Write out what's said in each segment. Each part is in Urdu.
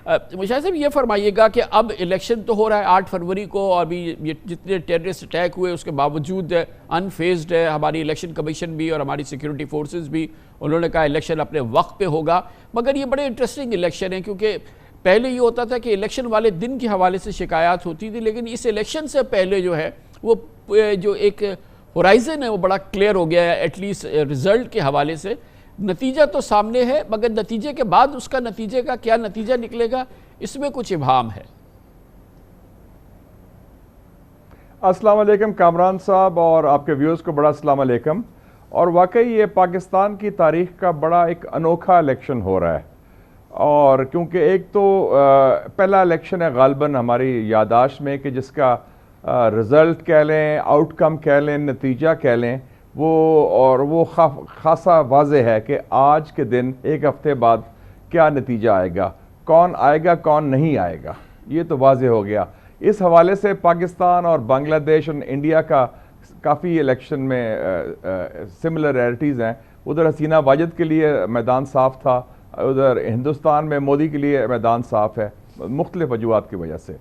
مشاہد صاحب یہ فرمائیے گا کہ اب الیکشن تو ہو رہا ہے 8 فروری کو، اور بھی یہ جتنے ٹیررسٹ اٹیک ہوئے اس کے باوجود انفیزڈ ہے ہماری الیکشن کمیشن بھی اور ہماری سیکیورٹی فورسز بھی. انہوں نے کہا الیکشن اپنے وقت پہ ہوگا. مگر یہ بڑے انٹرسٹنگ الیکشن ہے، کیونکہ پہلے یہ ہوتا تھا کہ الیکشن والے دن کے حوالے سے شکایات ہوتی تھی، لیکن اس الیکشن سے پہلے جو ہے وہ جو ایک ہورائزن ہے وہ بڑا کلیئر ہو گیا ہے، ایٹ لیسٹ رزلٹ کے حوالے سے. نتیجہ تو سامنے ہے، مگر نتیجے کے بعد اس کا نتیجے کا کیا نتیجہ نکلے گا اس میں کچھ ابہام ہے. السلام علیکم کامران صاحب اور آپ کے ویورز کو بڑا السلام علیکم. اور واقعی یہ پاکستان کی تاریخ کا بڑا ایک انوکھا الیکشن ہو رہا ہے، اور کیونکہ ایک تو پہلا الیکشن ہے غالباً ہماری یادداشت میں کہ جس کا رزلٹ کہہ لیں، آؤٹ کم کہہ لیں، نتیجہ کہہ لیں، وہ خاصا واضح ہے کہ آج کے دن ایک ہفتے بعد کیا نتیجہ آئے گا، کون آئے گا کون نہیں آئے گا، یہ تو واضح ہو گیا. اس حوالے سے پاکستان اور بنگلہ دیش اور انڈیا کا کافی الیکشن میں سملریٹیز ہیں. ادھر حسینہ واجد کے لیے میدان صاف تھا، ادھر ہندوستان میں مودی کے لیے میدان صاف ہے، مختلف وجوہات کی وجہ سے.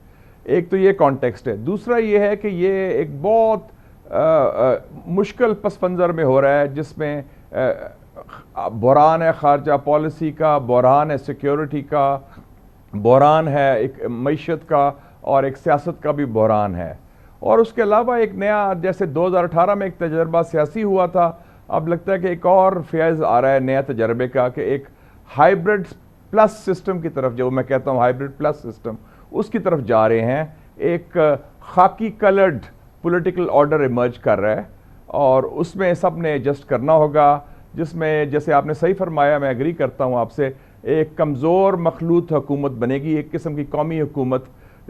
ایک تو یہ کانٹیکسٹ ہے. دوسرا یہ ہے کہ یہ ایک بہت مشکل پس منظر میں ہو رہا ہے، جس میں بحران ہے خارجہ پالیسی کا، بحران ہے سیکیورٹی کا، بحران ہے ایک معیشت کا، اور ایک سیاست کا بھی بحران ہے. اور اس کے علاوہ ایک نیا، جیسے 2018 میں ایک تجربہ سیاسی ہوا تھا، اب لگتا ہے کہ ایک اور فیز آ رہا ہے نیا تجربے کا، کہ ایک ہائیبرڈ پلس سسٹم کی طرف، جو میں کہتا ہوں ہائیبرڈ پلس سسٹم، اس کی طرف جا رہے ہیں. ایک خاکی کلرڈ پولیٹیکل آرڈر ایمرج کر رہا ہے، اور اس میں سب نے ایڈجسٹ کرنا ہوگا، جس میں جیسے آپ نے صحیح فرمایا، میں ایگری کرتا ہوں آپ سے، ایک کمزور مخلوط حکومت بنے گی، ایک قسم کی قومی حکومت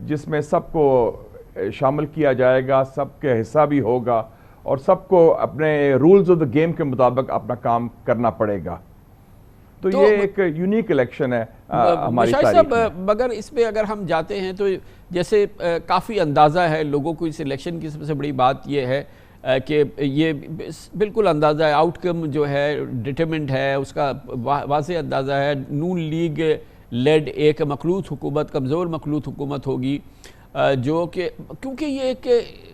جس میں سب کو شامل کیا جائے گا، سب کے حصہ بھی ہوگا، اور سب کو اپنے رولز آف دا گیم کے مطابق اپنا کام کرنا پڑے گا. تو یہ ایک یونیک الیکشن ہے ہماری تاریخ میں. مگر اس پہ اگر ہم جاتے ہیں تو جیسے کافی اندازہ ہے لوگوں کو اس الیکشن کی، سب سے بڑی بات یہ ہے کہ یہ بالکل اندازہ ہے، آؤٹ کم جو ہے ڈٹرمنٹ ہے، اس کا واضح اندازہ ہے. نون لیگ لیڈ ایک مخلوط حکومت، کمزور مخلوط حکومت ہوگی، جو کہ کیونکہ یہ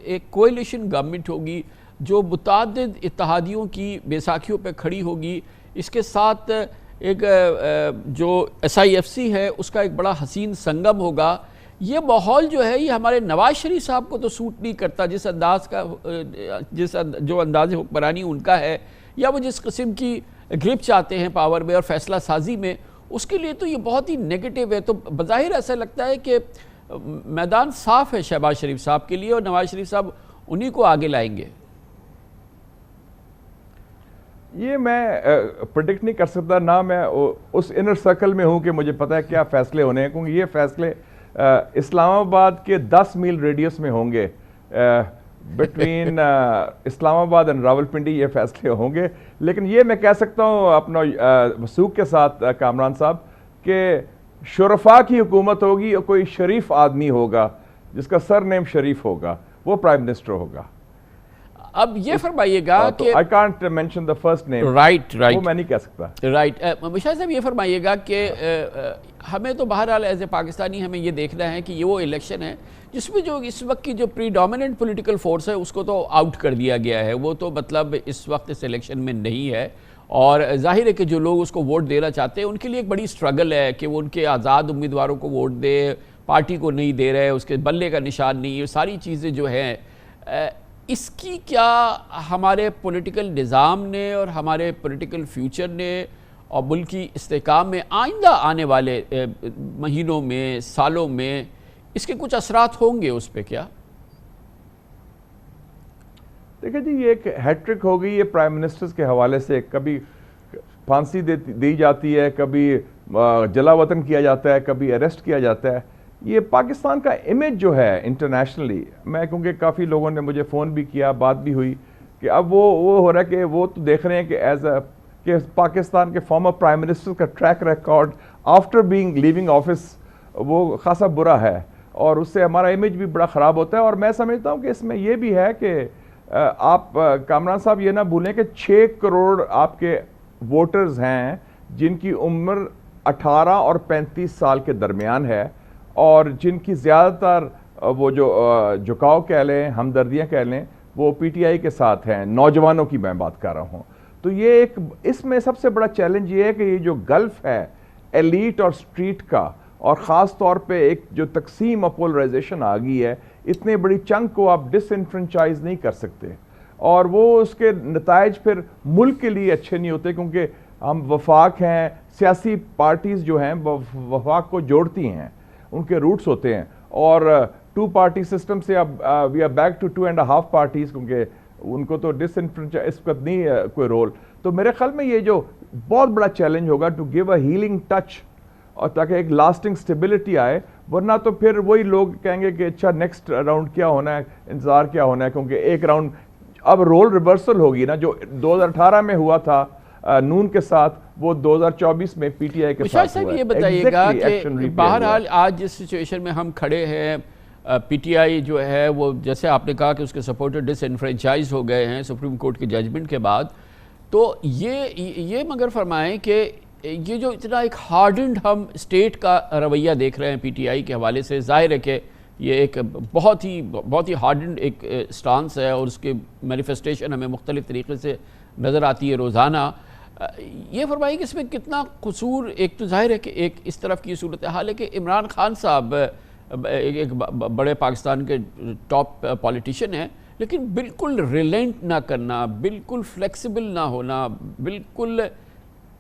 ایک کوئلیشن گورنمنٹ ہوگی جو متعدد اتحادیوں کی بیساکھیوں پہ کھڑی ہوگی. اس کے ساتھ ایک جو SIFC ہے اس کا ایک بڑا حسین سنگم ہوگا. یہ ماحول جو ہے یہ ہمارے نواز شریف صاحب کو تو سوٹ نہیں کرتا، جس انداز کا جو انداز حکمرانی ان کا ہے، یا وہ جس قسم کی گرپ چاہتے ہیں پاور میں اور فیصلہ سازی میں، اس کے لیے تو یہ بہت ہی نیگیٹو ہے. تو بظاہر ایسا لگتا ہے کہ میدان صاف ہے شہباز شریف صاحب کے لیے، اور نواز شریف صاحب انہی کو آگے لائیں گے. یہ میں پریڈکٹ نہیں کر سکتا، نہ میں اس انر سرکل میں ہوں کہ مجھے پتہ ہے کیا فیصلے ہونے ہیں، کیونکہ یہ فیصلے اسلام آباد کے 10 میل ریڈیس میں ہوں گے. بٹوین اسلام آباد اور راولپنڈی یہ فیصلے ہوں گے. لیکن یہ میں کہہ سکتا ہوں اپنا وثوق کے ساتھ کامران صاحب، کہ شرفاء کی حکومت ہوگی، اور کوئی شریف آدمی ہوگا جس کا سر نیم شریف ہوگا، وہ پرائم منسٹر ہوگا. اب یہ فرمائیے گا کہ I can't mention the first name. Right وہ میں نہیں کہہ سکتا. رائٹ. مشاہد صاحب یہ فرمائیے گا کہ ہمیں تو بہرحال ایز اے پاکستانی ہمیں یہ دیکھنا ہے کہ یہ وہ الیکشن ہے جس میں جو اس وقت کی جو پریڈومیننٹ پولیٹیکل فورس ہے اس کو تو آؤٹ کر دیا گیا ہے، وہ تو مطلب اس وقت اس الیکشن میں نہیں ہے. اور ظاہر ہے کہ جو لوگ اس کو ووٹ دینا چاہتے ہیں ان کے لیے ایک بڑی سٹرگل ہے کہ وہ ان کے آزاد امیدواروں کو ووٹ دے، پارٹی کو نہیں دے رہے، اس کے بلے کا نشان نہیں، یہ ساری چیزیں جو ہیں. اس کی کیا ہمارے پولیٹیکل نظام نے اور ہمارے پولیٹیکل فیوچر نے اور ملکی استحکام میں آئندہ آنے والے مہینوں میں، سالوں میں اس کے کچھ اثرات ہوں گے اس پہ کیا؟ دیکھیں جی، یہ ایک ہیٹرک ہو گئی ہے پرائم منسٹرز کے حوالے سے. کبھی پھانسی دی جاتی ہے، کبھی جلا وطن کیا جاتا ہے، کبھی اریسٹ کیا جاتا ہے. یہ پاکستان کا امیج جو ہے انٹرنیشنلی، میں کیونکہ کافی لوگوں نے مجھے فون بھی کیا، بات بھی ہوئی، کہ اب وہ ہو رہا ہے کہ وہ تو دیکھ رہے ہیں کہ کہ پاکستان کے فارمر پرائم منسٹر کا track record after being leaving office وہ خاصا برا ہے، اور اس سے ہمارا امیج بھی بڑا خراب ہوتا ہے. اور میں سمجھتا ہوں کہ اس میں یہ بھی ہے کہ آپ کامران صاحب یہ نہ بھولیں کہ 6 کروڑ آپ کے ووٹرز ہیں جن کی عمر 18 اور 35 سال کے درمیان ہے، اور جن کی زیادہ تر وہ جو جھکاؤ کہہ لیں، ہمدردیاں کہہ لیں، وہ پی ٹی آئی کے ساتھ ہیں، نوجوانوں کی میں بات کر رہا ہوں. تو یہ ایک اس میں سب سے بڑا چیلنج یہ ہے کہ یہ جو گلف ہے ایلیٹ اور سٹریٹ کا، اور خاص طور پہ ایک جو تقسیم اور پولرائزیشن آ گئی ہے، اتنے بڑی چنک کو آپ ڈس انفرنچائز نہیں کر سکتے، اور وہ اس کے نتائج پھر ملک کے لیے اچھے نہیں ہوتے، کیونکہ ہم وفاق ہیں، سیاسی پارٹیز جو ہیں وفاق کو جوڑتی ہیں، ان کے روٹس ہوتے ہیں. اور 2 پارٹی سسٹم سے اب we are back to 2.5 parties, کیونکہ ان کو تو ڈس انفرنچائز اس وقت نہیں کوئی رول. تو میرے خیال میں یہ جو بہت بڑا چیلنج ہوگا to give a healing touch, اور تاکہ ایک لاسٹنگ سٹیبلٹی آئے، ورنہ تو پھر وہی لوگ کہیں گے کہ اچھا نیکسٹ راؤنڈ کیا ہونا ہے، انتظار کیا ہونا ہے، کیونکہ ایک راؤنڈ اب رول ریورسل ہوگی نا، جو 2018 میں ہوا تھا نون کے ساتھ، وہ 2024 میں پی ٹی آئی کے ساتھ ہوا ہے. یہ بتائیے گا کہ بہرحال آج جس سچویشن میں ہم کھڑے ہیں، پی ٹی آئی جو ہے وہ جیسے آپ نے کہا کہ اس کے سپورٹر ڈس انفرینچائز ہو گئے ہیں سپریم کورٹ کے ججمنٹ کے بعد، تو یہ مگر فرمائیں کہ یہ جو اتنا ایک ہارڈنڈ ہم اسٹیٹ کا رویہ دیکھ رہے ہیں پی ٹی آئی کے حوالے سے، ظاہر ہے کہ یہ ایک بہت ہی ہارڈنڈ ایک سٹانس ہے، اور اس کے مینیفیسٹیشن ہمیں مختلف طریقے سے نظر آتی ہے روزانہ. یہ فرمائیں کہ اس میں کتنا قصور، ایک تو ظاہر ہے کہ ایک اس طرف کی صورتحال ہے کہ عمران خان صاحب ایک بڑے پاکستان کے ٹاپ پولیٹیشین ہیں، لیکن بالکل ریلینٹ نہ کرنا، بالکل فلیکسیبل نہ ہونا، بالکل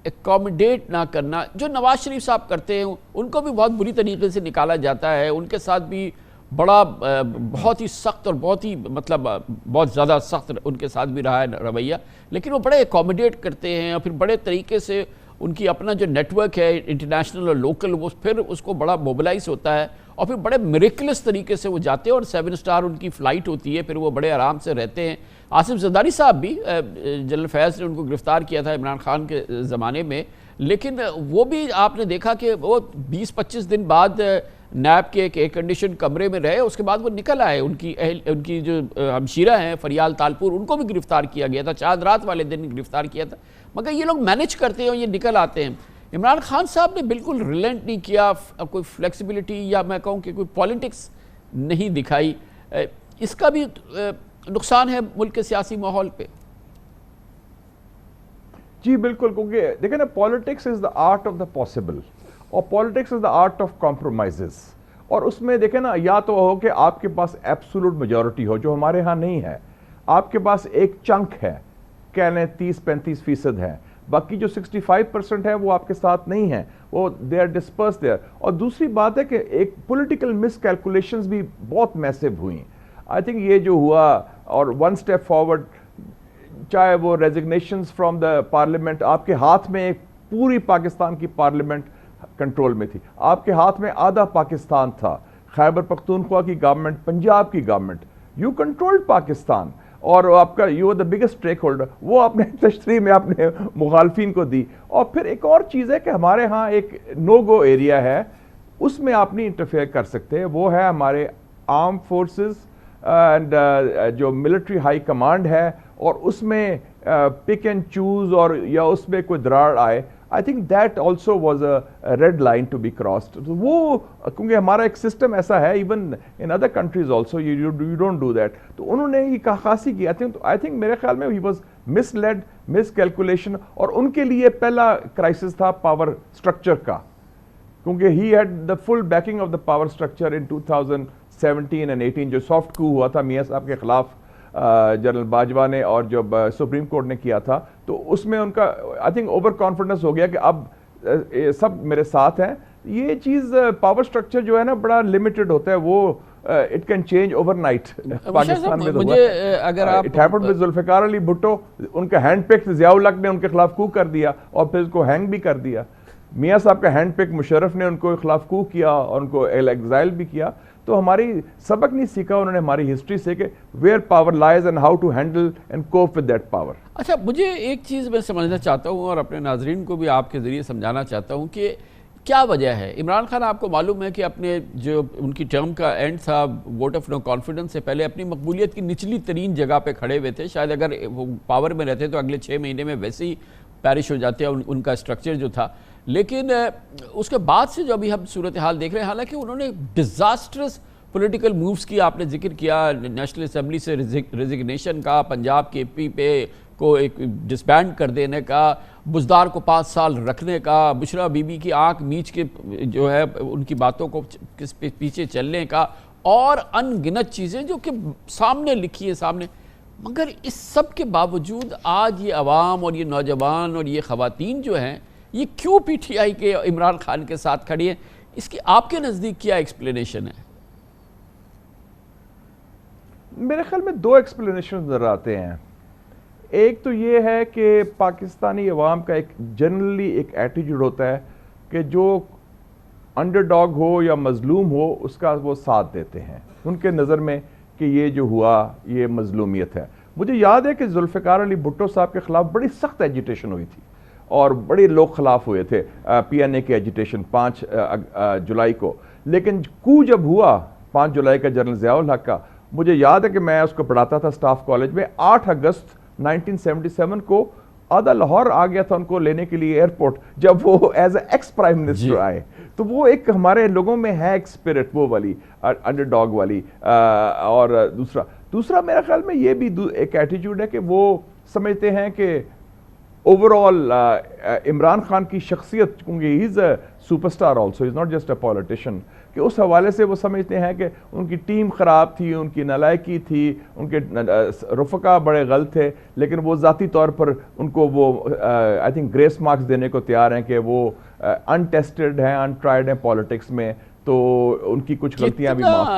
ایکوموڈیٹ نہ کرنا، جو نواز شریف صاحب کرتے ہیں ان کو بھی بہت بری طریقے سے نکالا جاتا ہے، ان کے ساتھ بھی بڑا بہت ہی سخت اور بہت ہی بہت زیادہ سخت ان کے ساتھ بھی رہا ہے رویہ، لیکن وہ بڑے ایکوموڈیٹ کرتے ہیں، اور پھر بڑے طریقے سے ان کی اپنا جو نیٹ ورک ہے انٹرنیشنل اور لوکل، وہ پھر اس کو بڑا موبلائز ہوتا ہے، اور پھر بڑے میریکلس طریقے سے وہ جاتے ہیں، اور 7 سٹار ان کی فلائٹ ہوتی ہے، پھر وہ بڑے آرام سے رہتے ہیں. آصف زرداری صاحب بھی، جنرل فیض نے ان کو گرفتار کیا تھا عمران خان کے زمانے میں، لیکن وہ بھی آپ نے دیکھا کہ وہ 20-25 دن بعد نیب کے ایک ایئر کنڈیشن کمرے میں رہے، اس کے بعد وہ نکل آئے. ان کی جو ہمشیرہ ہیں فریال تالپور، ان کو بھی گرفتار کیا گیا تھا، چاند رات والے دن گرفتار کیا تھا، مگر یہ لوگ مینیج کرتے ہیں اور یہ نکل آتے ہیں. عمران خان صاحب نے بالکل ریلینٹ نہیں کیا، کوئی فلیکسیبلٹی یا میں کہوں کہ کوئی پولیٹکس نہیں دکھائی. اس کا بھی نقصان ہے ملک کے سیاسی ماحول پہ. جی بالکل، کیونکہ دیکھیں نا، politics is the art of the possible, اور politics is the art of compromises. اور اس میں دیکھیں نا، یا تو ہو کہ آپ کے پاس ایبسولوٹ میجورٹی ہو، جو ہمارے ہاں نہیں ہے، آپ کے پاس ایک چنک ہے، کہہ لیں 30-35% ہے، باقی جو 65% ہے وہ آپ کے ساتھ نہیں ہیں، وہ دے آر ڈسپرس دیئر. اور دوسری بات ہے کہ ایک پولیٹیکل مس کیلکولیشنز بھی بہت میسو ہوئیں. آئی تھنک یہ جو ہوا، اور 1 اسٹیپ فارورڈ، چاہے وہ ریزگنیشنز فرام دا پارلیمنٹ، آپ کے ہاتھ میں ایک پوری پاکستان کی پارلیمنٹ کنٹرول میں تھی، آپ کے ہاتھ میں آدھا پاکستان تھا، خیبر پختونخوا کی گورنمنٹ، پنجاب کی گورنمنٹ، یو کنٹرولڈ پاکستان، اور آپ کا you are the biggest stakeholder. وہ اپنے تشریح میں اپنے مخالفین کو دی. اور پھر ایک اور چیز ہے کہ ہمارے ہاں ایک نو گو ایریا ہے، اس میں آپ نہیں انٹرفیئر کر سکتے، وہ ہے ہمارے آرم فورسز اینڈ جو ملٹری ہائی کمانڈ ہے، اور اس میں پک اینڈ چوز، اور یا اس میں کوئی دراڑ آئے. I think that also was a red line to be crossed. وہ کیونکہ ہمارا ایک سسٹم ایسا ہے، even in other countries also you don't do that. تو انہوں نے یہ خاصی کی. آئی تھنک میرے خیال میں he was miss lead, miss calculation, اور ان کے لیے پہلا کرائسس تھا پاور اسٹرکچر کا، کیونکہ he had the full backing of the power structure in 2017 and 18، جو سافٹ کو ہوا تھا میاں صاحب کے خلاف جنرل باجوہ نے، اور جب سپریم کورٹ نے کیا تھا، تو اس میں ان کا آئی تھنک اوور کانفیڈنس ہو گیا کہ اب سب میرے ساتھ ہیں. یہ چیز پاور سٹرکچر جو ہے نا بڑا لمیٹڈ ہوتا ہے، وہ it can change over night. Pakistan میں اگر آپ it happened with Zulfiqar Ali Bhutto, ان کا ہینڈ پک ضیاء الحق نے ان کے خلاف کو کر دیا، اور پھر اس کو ہینگ بھی کر دیا. میاں صاحب کا ہینڈ پک مشرف نے ان کو خلاف کو کیا اور ان کو ایگزائل بھی کیا. تو ہماری سبق نہیں سیکھا انہوں نے ہماری ہسٹری سے کہ where power lies and how to handle and cope with that power. اچھا، مجھے ایک چیز میں سمجھنا چاہتا ہوں اور اپنے ناظرین کو بھی آپ کے ذریعے سمجھانا چاہتا ہوں کہ کیا وجہ ہے. عمران خان آپ کو معلوم ہے کہ اپنے جو ان کی ٹرم کا اینڈ تھا، ووٹ آف نو کانفیڈنس سے پہلے اپنی مقبولیت کی نچلی ترین جگہ پہ کھڑے ہوئے تھے. شاید اگر وہ پاور میں رہتے تو اگلے 6 مہینے میں ویسے ہی پیرش ہو جاتے ہیں ان کا اسٹرکچر جو تھا. لیکن اس کے بعد سے جو ابھی ہم صورتحال دیکھ رہے ہیں، حالانکہ انہوں نے ڈیزاسٹرس پولیٹیکل مووز کی، آپ نے ذکر کیا نیشنل اسمبلی سے ریزگنیشن کا، پنجاب کے پی پے کو ایک ڈسبینڈ کر دینے کا، بزدار کو 5 سال رکھنے کا، بشرا بی بی کی آنکھ میچ کے جو ہے ان کی باتوں کو پیچھے چلنے کا، اور ان گنت چیزیں جو کہ سامنے لکھی ہے سامنے. مگر اس سب کے باوجود آج یہ عوام اور یہ نوجوان اور یہ خواتین جو ہیں یہ کیوں پی ٹی آئی کے عمران خان کے ساتھ کھڑی ہیں؟ اس کی آپ کے نزدیک کیا ایکسپلینیشن ہے؟ میرے خیال میں 2 ایکسپلینیشن نظر آتے ہیں. ایک تو یہ ہے کہ پاکستانی عوام کا ایک جنرلی ایک ایٹیٹیوڈ ہوتا ہے کہ جو انڈر ڈاگ ہو یا مظلوم ہو اس کا وہ ساتھ دیتے ہیں، ان کے نظر میں کہ یہ جو ہوا یہ مظلومیت ہے. مجھے یاد ہے کہ ذوالفقار علی بھٹو صاحب کے خلاف بڑی سخت ایجیٹیشن ہوئی تھی اور بڑے لوگ خلاف ہوئے تھے، پی این اے کی ایجیٹیشن 5 جولائی کو. لیکن کو جب ہوا 5 جولائی کا جنرل ضیاء الحق کا، مجھے یاد ہے کہ میں اس کو پڑھاتا تھا سٹاف کالج میں. 8 اگست 1977 کو آدھا لاہور آ گیا تھا ان کو لینے کے لیے ایئرپورٹ، جب وہ as a ex prime minister آئے. تو وہ ایک ہمارے لوگوں میں ہے ایک اسپرٹ وہ والی انڈر ڈاگ والی. اور دوسرا میرے خیال میں یہ بھی ایک ایٹیٹیوڈ ہے کہ وہ سمجھتے ہیں کہ اوور آل عمران خان کی شخصیت، کیونکہ he is a superstar also, is not just a politician, کہ اس حوالے سے وہ سمجھتے ہیں کہ ان کی ٹیم خراب تھی، ان کی نالائکی تھی، ان کے رفقا بڑے غلط تھے، لیکن وہ ذاتی طور پر ان کو وہ آئی تھنک گریس مارکس دینے کو تیار ہیں کہ وہ انٹیسٹڈ ہیں، انٹرائیڈ ہیں پالیٹکس میں، تو ان کی کچھ غلطیاں بھی معاف کر